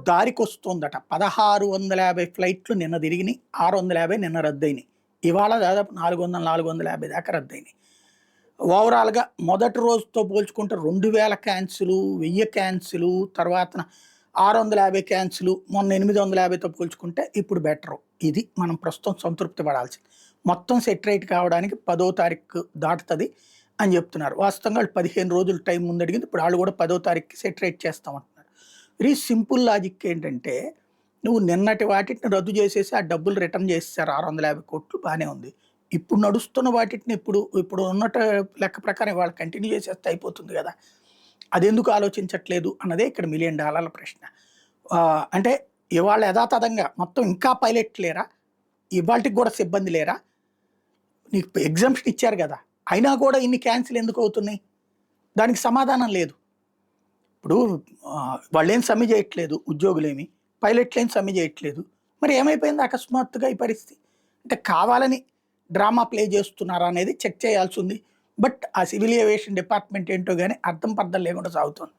దారికొస్తోందట. 1650 ఫ్లైట్లు నిన్న తిరిగినియి. 650 నిన్న రద్దయినియి. ఇవాళ దాదాపు 400, 450 దాకా రద్దయినియి. ఓవరాల్‌గా మొదటి రోజుతో పోల్చుకుంటే 2000 క్యాన్సిలు, 1000 క్యాన్సిలు, తర్వాతన 650 క్యాన్సిలు, మొన్న 850తో పోల్చుకుంటే ఇప్పుడు బెటరు. ఇది మనం ప్రస్తుతం సంతృప్తి పడాల్సింది. మొత్తం సెటిరైట్ కావడానికి 10వ తారీఖు దాటుతది అని చెప్తున్నారు. వాస్తవంగా వాళ్ళు 15 రోజులు టైం ముందడిగింది. ఇప్పుడు ఆళ్ళు కూడా 10వ తారీఖుకి సెటిరైట్ చేస్తామంటున్నారు. వెరీ సింపుల్ లాజిక్ ఏంటంటే, నువ్వు నిన్నటి వాటిని రద్దు చేసేసి ఆ డబ్బులు రిటర్న్ చేసేసారు 650,00,00,000 బానే ఉంది. ఇప్పుడు నడుస్తున్న వాటిని ఇప్పుడు ఉన్నట లెక్క ప్రకారం ఇవాళ కంటిన్యూ చేసేస్తే అయిపోతుంది గదా! అదెందుకు ఆలోచించట్లేదు అన్నదే ఇక్కడ $1,000,000 ప్రశ్న. అంటే ఇవాళ యథాతథంగా మొత్తం ఇంకా పైలట్ లేరా? ఇవాల్టికి గూడా సిబ్బంది లేరా? నీకు ఎగ్జామ్షన్ ఇచ్చారు గదా! అయినా కూడా ఇన్ని క్యాన్సిల్ ఎందుకు అవుతున్నాయి? దానికి సమాధానం లేదు. ఇప్పుడు వాళ్ళేం సమ్మె చేయట్లేదు ఉద్యోగులేమి. పైలట్‌లేం సమ్మె చేయట్లేదు. మరి ఏమైపోయింది అకస్మాత్తుగా ఈ పరిస్థితి? అంటే కావాలని డ్రామా ప్లే చేస్తున్నారా అనేది చెక్ చేయాల్సుంది. బట్ ఆ సివిల్ ఏవియేషన్ డిపార్ట్‌మెంట్ ఏంటో గాని అర్థం పర్థం లేకుండా సాగుతోంది.